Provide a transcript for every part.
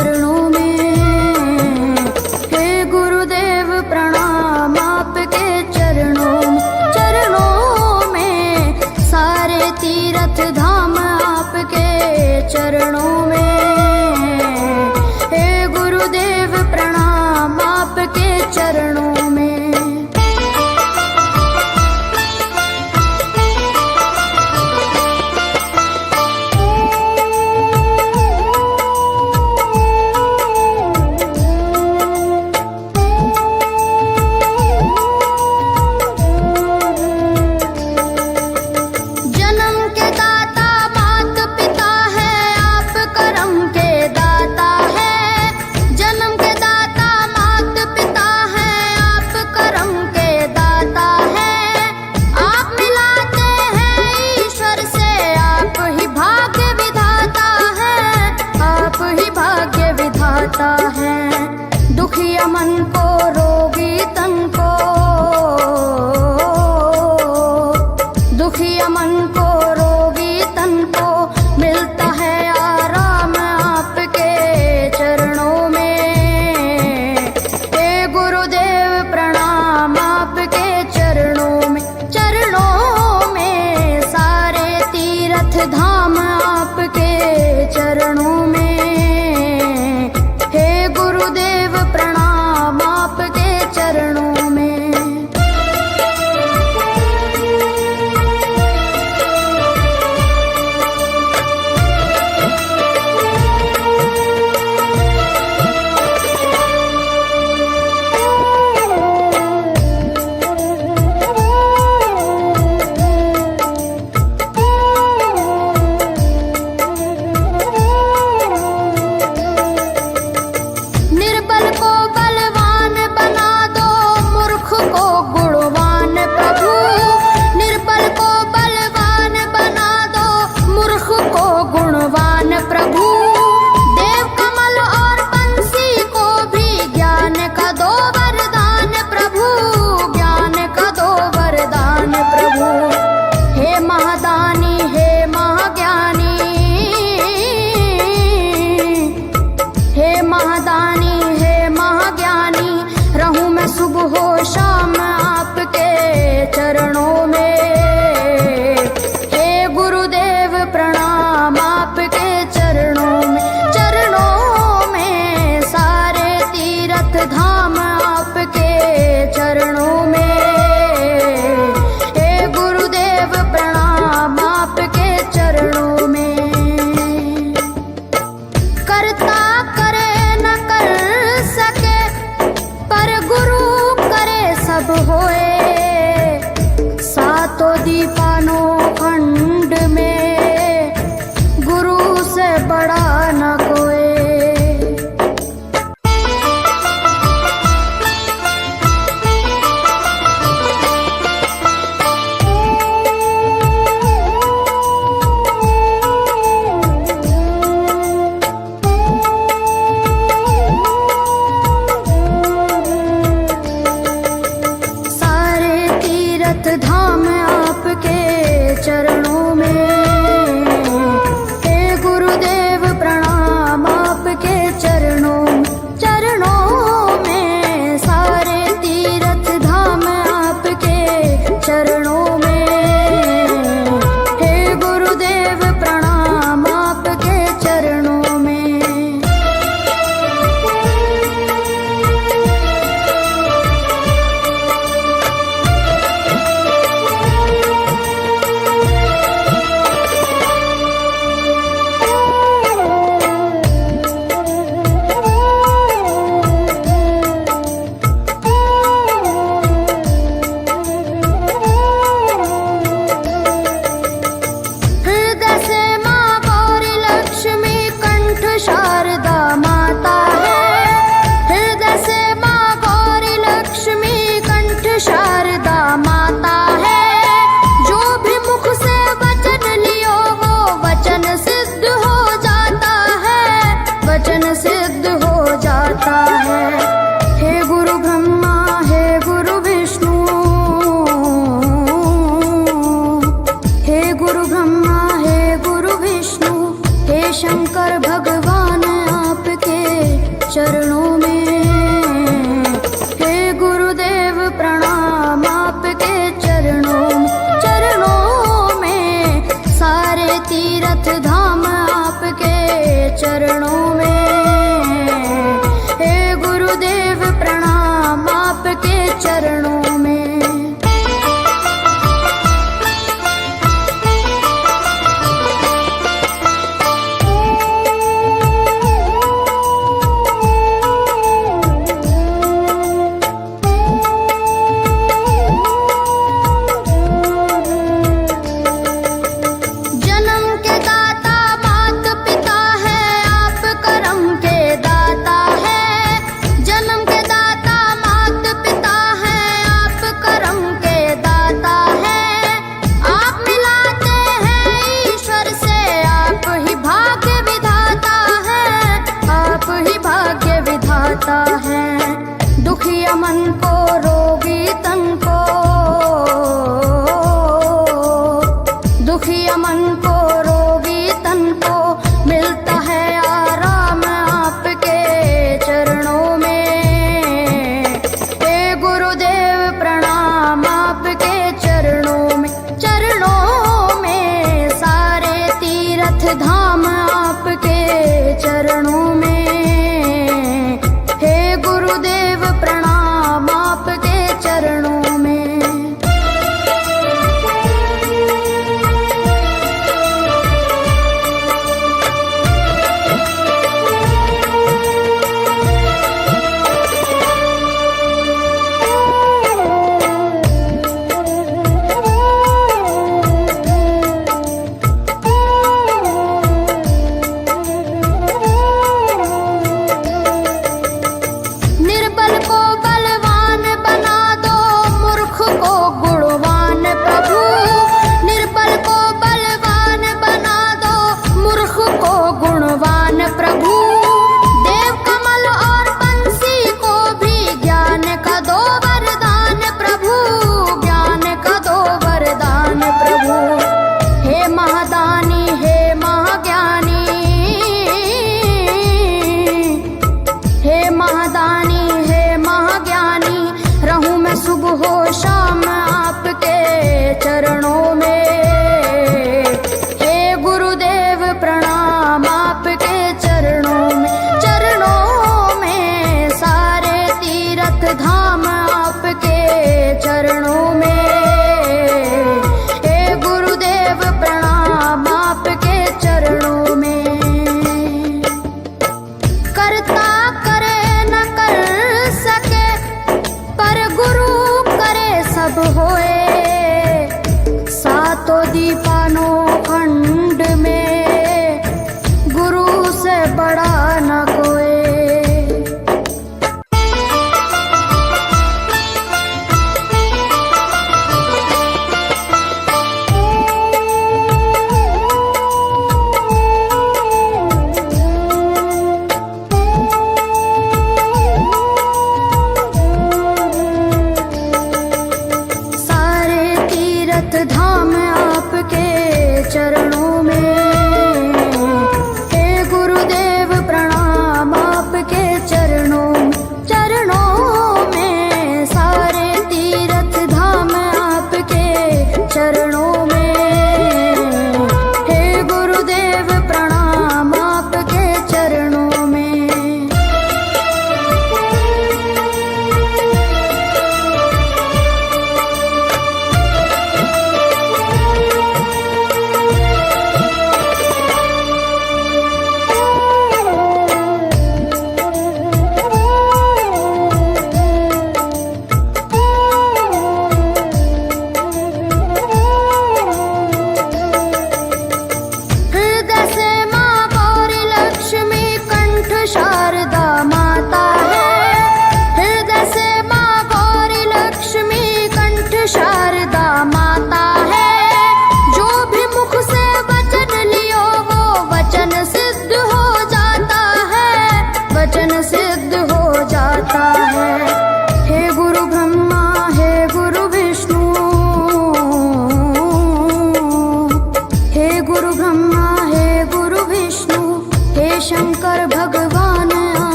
चरणों में। हे गुरुदेव प्रणाम आपके चरणों में, सारे तीर्थ धाम आपके चरणों में। हे गुरुदेव प्रणाम आपके चरणों में। दुखिया मन को रोगी तन को, दुखिया मन को रोगी तन को मिलता है आराम आपके चरणों में। हे गुरुदेव प्रणाम आपके चरणों में, सारे तीर्थ धाम आपके चरणों में। गुरुदेव प्रणाम आपके चरणों में। सुबह हो शाम आपके चरणों में। हे गुरुदेव प्रणाम आपके चरणों में, सारे तीर्थ धाम आपके चरणों में। हे गुरुदेव प्रणाम आपके चरणों में। करता करे न कर सके पर गुरु सब होए, सातों दीपानों खंड में गुरु से बड़ा न कोई। धाम आपके चरणों में। हे गुरुदेव प्रणाम आपके चरणों में, सारे तीर्थ धाम आपके चरणों में। हे गुरुदेव प्रणाम आपके चरणों में। शंकर भगवान आपके चरणों में। हे गुरुदेव प्रणाम आपके चरणों में, सारे तीर्थ धाम आपके चरणों में। हे गुरुदेव प्रणाम आपके चरणों में। दुखिया मन को रोगी तन को, दुखिया मन को रोगी तन को मिलता है आराम आपके चरणों में। हे गुरुदेव प्रणाम आपके चरणों में, सारे तीर्थ धाम आपके चरणों में। हे गुरुदेव प्रणाम आपके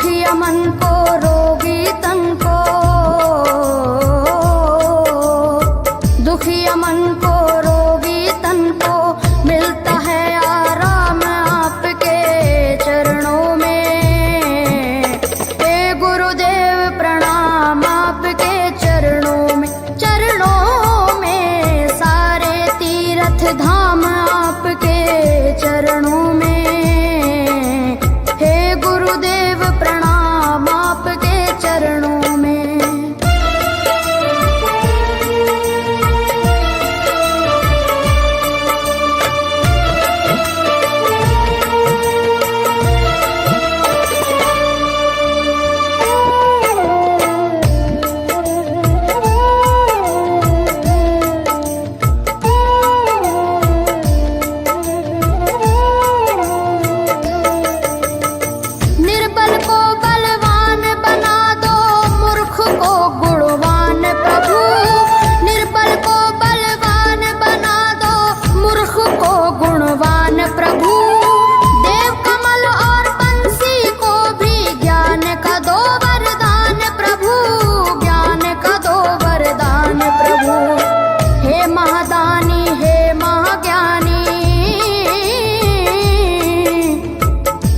दुखिया मन को रोगी तन को, दुखिया मन को रोगी तन को मिलता है आराम आपके चरणों में। हे गुरुदेव प्रणाम आपके चरणों में, चरणों में सारे तीर्थ धाम आपके चरणों में। हे गुरुदेव प्रणाम आपके चरणों में। निर्बल को बलवान बना दो, मूर्ख को गुणवान प्रभु। निर्बल को बलवान बना दो, मूर्ख को गुणवान प्रभु। देव कमल और बंसी को भी ज्ञान का दो वरदान प्रभु, ज्ञान का दो वरदान प्रभु। हे महादानी हे महाज्ञानी,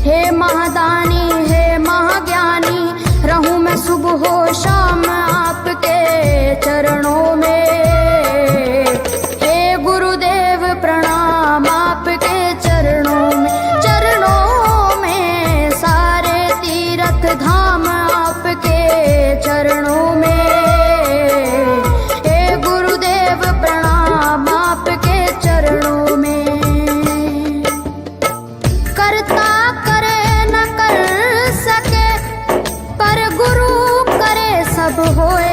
हे महादानी हे महाज्ञानी, रहूं मैं सुबह हो शाम आपके चरणों में। हे गुरुदेव प्रणाम आपके चरणों में, चरणों में सारे तीर्थ धाम आपके चरणों में। हे गुरुदेव प्रणाम आपके चरणों में। करता करे न कर सके, पर गुरु करे सब होए।